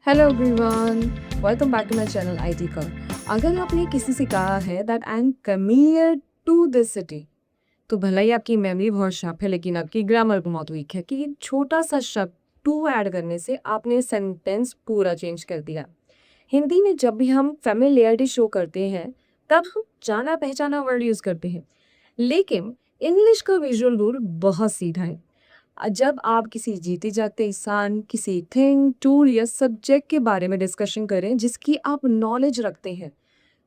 Hello everyone, welcome back to my channel IT का। अगर आपने किसी से कहा है that I am coming to this city, तो भला ही आपकी मेमोरी बहुत शार्प है लेकिन आपकी ग्रामर बहुत वीक है कि छोटा सा शब्द टू ऐड करने से आपने सेंटेंस पूरा चेंज कर दिया। हिंदी में जब भी हम फेमिलियरिटी शो करते हैं तब हम जाना पहचाना वर्ड यूज़ करते हैं, लेकिन इंग्लिश का विजुअल रूल बहुत सीधा है। जब आप किसी जीते जागते इंसान, किसी थिंग, टूल या सब्जेक्ट के बारे में डिस्कशन करें जिसकी आप नॉलेज रखते हैं,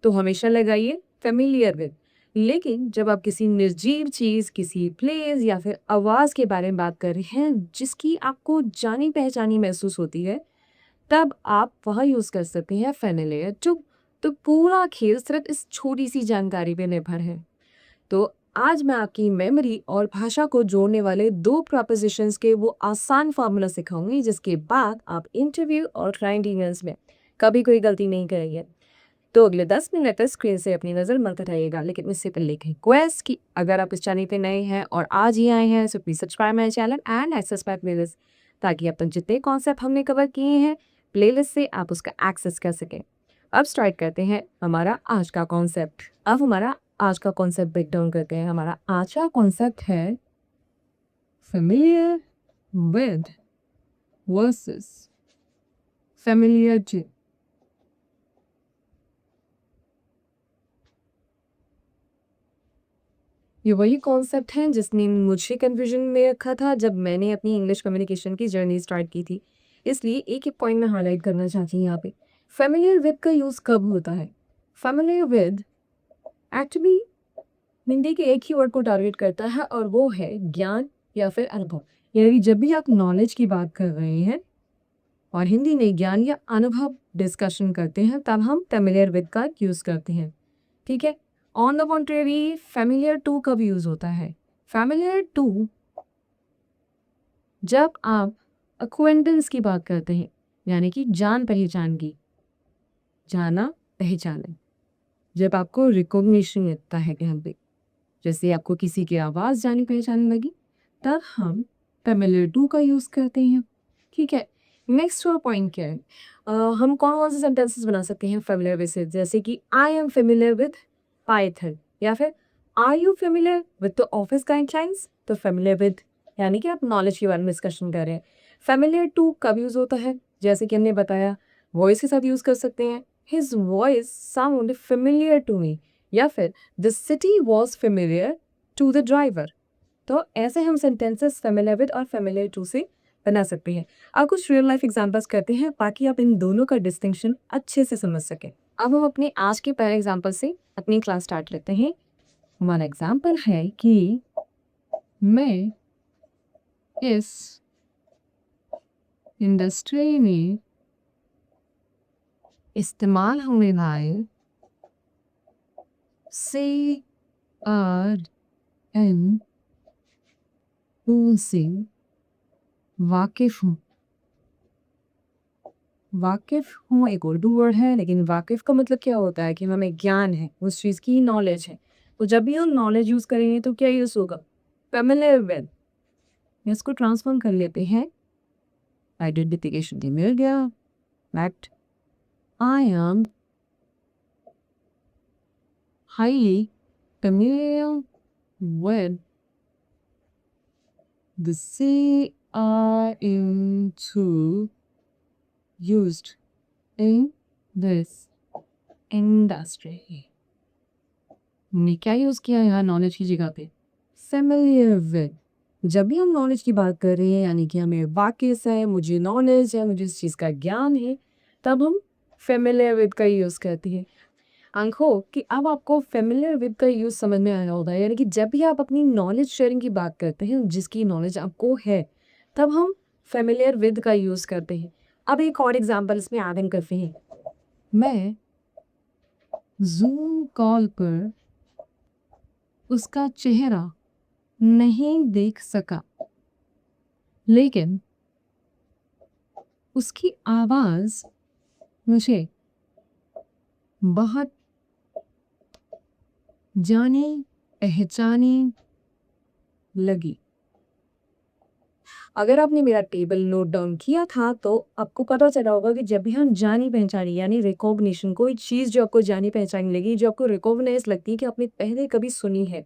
तो हमेशा लगाइए फेमिलियर विद। लेकिन जब आप किसी निर्जीव चीज़, किसी प्लेस या फिर आवाज़ के बारे में बात कर रहे हैं जिसकी आपको जानी पहचानी महसूस होती है, तब आप वह यूज़ कर सकते हैं फेमिलियर टू। तो पूरा खेल सिर्फ इस छोटी सी जानकारी पे निर्भर है। तो आज मैं आपकी मेमोरी और भाषा को जोड़ने वाले दो प्रपोजिशंस के वो आसान फार्मूला सिखाऊंगी जिसके बाद आप इंटरव्यू और क्लाइंट ईमेल्स में कभी कोई गलती नहीं करेंगे। तो अगले 10 मिनट तक स्क्रीन से अपनी नज़र मत हटाइएगा, लेकिन इससे पहले एक रिक्वेस्ट कि अगर आप इस चैनल पे नए हैं और आज ही आए हैं so please subscribe my channel and access my playlist, ताकि अब तक जितने कॉन्सेप्ट हमने कवर किए हैं प्लेलिस्ट से आप उसका एक्सेस कर सकें। अब स्टार्ट करते हैं हमारा आज का कॉन्सेप्ट। अब हमारा आज का कॉन्सेप्ट ब्रेक डाउन करते हैं। हमारा आज का कॉन्सेप्ट है familiar with वर्सेस familiarity। ये वही कॉन्सेप्ट है जिसने मुझे कन्फ्यूजन में रखा था जब मैंने अपनी इंग्लिश कम्युनिकेशन की जर्नी स्टार्ट की थी। इसलिए एक एक पॉइंट मैं हाईलाइट करना चाहती हूँ यहाँ पे। फेमिलियर विद का यूज़ कब होता है? फेमिलियर विद एक्चुअली हिंदी के एक ही वर्ड को टारगेट करता है और वो है ज्ञान या फिर अनुभव। यानी जब भी आप नॉलेज की बात कर रहे हैं और हिंदी में ज्ञान या अनुभव डिस्कशन करते हैं तब हम फेमिलियर विद का यूज़ करते हैं। ठीक है। On the contrary familiar to कब यूज़ होता है? फेमिलियर टू जब आप अक्वेंटेंस की बात करते हैं, यानी कि जान पहचान की, जाना पहचाना। जब आपको रिकॉग्निशन मिलता है कहीं पे, जैसे आपको किसी की आवाज़ जानी पहचानने लगी, तब हम फेमिलियर टू का यूज़ करते हैं। ठीक है। नेक्स्ट पॉइंट क्या है? हम कौन कौन से सेंटेंसेस बना सकते हैं फेमिलियर विद से, जैसे कि I am familiar with Python, या फिर are you familiar with the office guidelines. तो फेमिलियर विद यानी कि आप नॉलेज के बारे में डिस्कशन कर रहे हैं। फेमिलियर टू कब यूज़ होता है? जैसे कि हमने बताया, वॉइस के साथ यूज़ कर सकते हैं। His voice sound familiar to me, या फिर the city was familiar to the driver. तो ऐसे हम सेंटेंसेस फेमिलियर विद और फेमिलियर टू से बना सकते हैं। अब कुछ रियल लाइफ एग्जांपल्स करते हैं ताकि आप इन दोनों का डिस्टिंक्शन अच्छे से समझ सकें। अब हम अपने आज के पहले एग्जांपल से अपनी क्लास स्टार्ट करते हैं। हमारा एग्जांपल है कि मैं इस इंडस्ट्री में इस्तेमाल होने वाले CRM टूल से वाकिफ हूँ। वाकिफ हूँ एक उर्दू वर्ड है, लेकिन वाकिफ का मतलब क्या होता है कि हमें ज्ञान है, उस चीज़ की नॉलेज है। तो जब भी हम नॉलेज यूज़ करेंगे तो क्या यूज़ होगा? Familiar with. इसको ट्रांसफॉर्म कर लेते हैं। आइडेंटिफिकेशन भी मिल गया। That I M highly familiar with the CRM tool used in this industry। हमने क्या यूज़ किया यहाँ नॉलेज की जगह पे? Familiar with. जब भी हम नॉलेज की बात कर रहे हैं, यानी कि हमें वाकिफ है, मुझे नॉलेज है, मुझे इस चीज़ का ज्ञान है, तब हम फेमिलियर विद का यूज़ करते हैं। आंखों कि अब आपको फेमिलियर विद का यूज़ समझ में आया होगा, यानी कि जब भी आप अपनी नॉलेज शेयरिंग की बात करते हैं, जिसकी नॉलेज आपको है, तब हम फेमिलियर विद का यूज़ करते हैं। अब एक और एग्जांपल इसमें ऐड इन करते हैं। मैं ज़ूम कॉल पर उसका चेहरा नहीं देख सका, लेकिन उसकी आवाज़ मुझे बहुत जानी पहचानी लगी। अगर आपने मेरा टेबल नोट डाउन किया था तो आपको पता चला होगा कि जब भी हम जानी पहचानी यानी रिकॉग्निशन, कोई चीज़ जो आपको जानी पहचानी लगी, जो आपको रिकॉग्नाइज लगती है कि आपने पहले कभी सुनी है,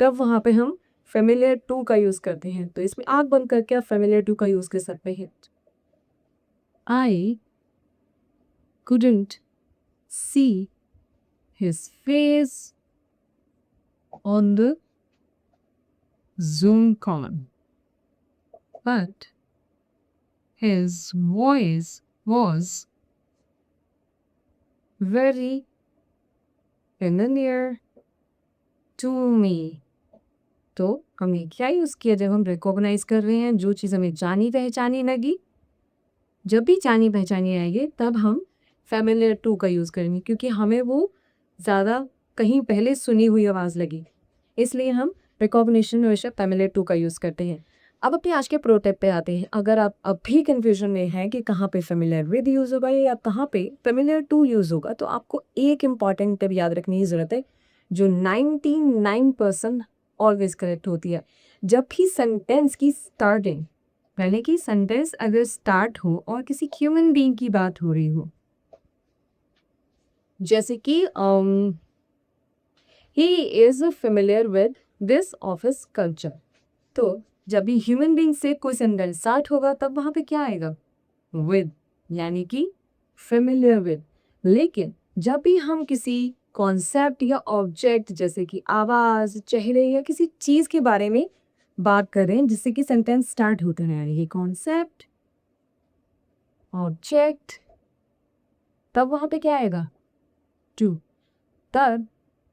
तब वहाँ पे हम फेमिलियर टू का यूज़ करते हैं। तो इसमें आँख बंद करके आप फेमिलियर टू का यूज़ कर सकते हैं। आई couldn't see his face on the Zoom call, but his voice was very familiar to me. तो हमने क्या यूज़ किया जब हम रिकॉग्नाइज कर रहे हैं जो चीज़ हमें जानी पहचानी लगी? जब भी जानी पहचानी आएगी तब हम फेमिलियर टू का यूज़ करेंगे, क्योंकि हमें वो ज़्यादा कहीं पहले सुनी हुई आवाज़ लगी, इसलिए हम रिकॉग्निशन हमेशा फेमिलियर टू का यूज़ करते हैं। अब अपने आज के प्रो टिप पे आते हैं। अगर आप अभी कन्फ्यूजन में हैं कि कहाँ पे फेमिलियर विद यूज़ होगा या कहाँ पे फेमिलियर टू यूज़ होगा, तो आपको एक इम्पॉर्टेंट टिप याद रखने की ज़रूरत है जो 99% ऑलवेज करेक्ट होती है। जब भी सेंटेंस की स्टार्टिंग, पहले की सेंटेंस अगर स्टार्ट हो और किसी ह्यूमन बीइंग की बात हो रही हो, जैसे कि he is familiar with this office culture, तो जब भी ह्यूमन बीइंग से कोई सेंटेंस स्टार्ट होगा तब वहाँ पे क्या आएगा? विद, यानी कि फेमिलियर विद। लेकिन जब भी हम किसी कॉन्सेप्ट या ऑब्जेक्ट जैसे कि आवाज़, चेहरे या किसी चीज़ के बारे में बात करें जिससे कि सेंटेंस स्टार्ट होते हैं, यानी कि कॉन्सेप्ट, ऑब्जेक्ट, तब वहाँ पे क्या आएगा? टू। तब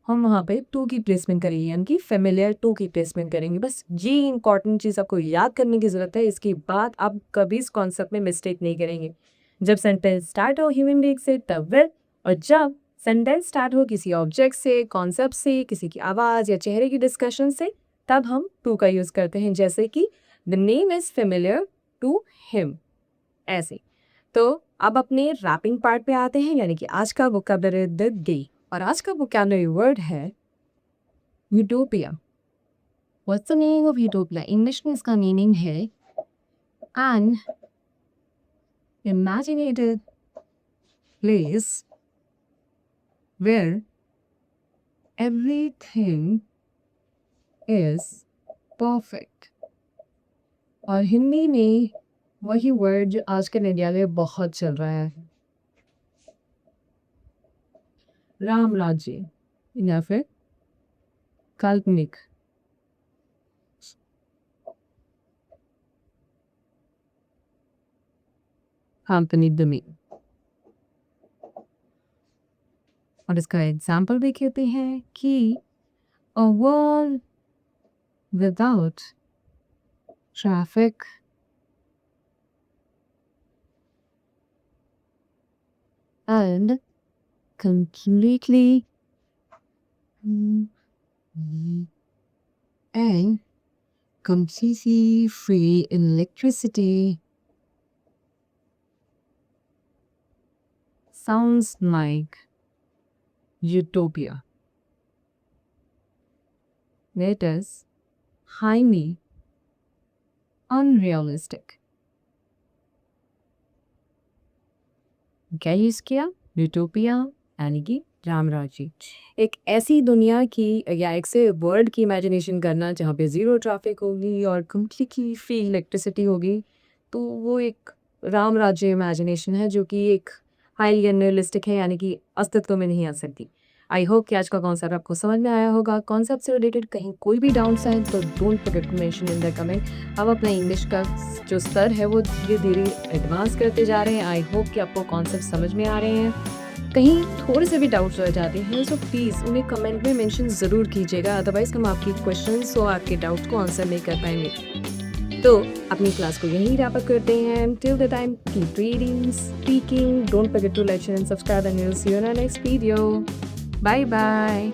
हम वहाँ पे टू की प्लेसमेंट करेंगे, यानी कि फेमिलियर टू की प्लेसमेंट करेंगे। बस ये इंपॉर्टेंट चीज़ आपको याद करने की ज़रूरत है। इसके बाद आप कभी इस कॉन्सेप्ट में मिस्टेक नहीं करेंगे। जब सेंटेंस स्टार्ट हो ह्यूमन बीइंग से तब विद, और जब सेंटेंस स्टार्ट हो किसी ऑब्जेक्ट से, कॉन्सेप्ट से, किसी की आवाज़ या चेहरे की डिस्कशन से, तब हम टू का यूज़ करते हैं। जैसे कि the name is familiar to him, ऐसे। तो अब अपने रैपिंग पार्ट पे आते हैं, यानी कि आज का वोकैबुलरी द डे। और आज का वोकैबुलरी वर्ड है utopia. What's the meaning of utopia? English में इसका मीनिंग है an imaginated place where everything is perfect. और हिंदी में वही वर्ड जो आजकल इंडिया में बहुत चल रहा है, राम राज्य या फिर काल्पनिक। काल्पनिक ज़मीन। और इसका एग्जाम्पल भी कहते हैं कि a world without traffic and completely and completely free electricity sounds like utopia. It is highly unrealistic. क्या यूज़ किया? यूटोपिया, यानी कि रामराज्य। एक ऐसी दुनिया की या एक से वर्ल्ड की इमेजिनेशन करना जहाँ पे ज़ीरो ट्रैफिक होगी और कम्प्लीटली फ्री इलेक्ट्रिसिटी होगी, तो वो एक राम राज्य इमेजिनेशन है जो कि एक हाईली अनरियलिस्टिक है, यानी कि अस्तित्व में नहीं आ सकती। आई होप कि आज का कॉन्सेप्ट आपको समझ में आया होगा। कॉन्सेप्ट से रिलेटेड कहीं कोई भी डाउट्स हैं तो don't forget to mention in the comment. अब अपना इंग्लिश का जो स्तर है वो धीरे धीरे एडवांस करते जा रहे हैं। आई होप कि आपको कॉन्सेप्ट समझ में आ रहे हैं। कहीं थोड़े से भी डाउट्स रह जाते हैं तो प्लीज़ उन्हें कमेंट में मेंशन ज़रूर कीजिएगा, अदरवाइज़ हम आपकी क्वेश्चंस और आपके डाउट्स को आंसर नहीं कर पाएंगे। तो अपनी क्लास को यहीं रैप अप करते हैं। Till the time keep reading, speaking, don't forget to like, share and subscribe, and we will see you in our next video. Bye bye.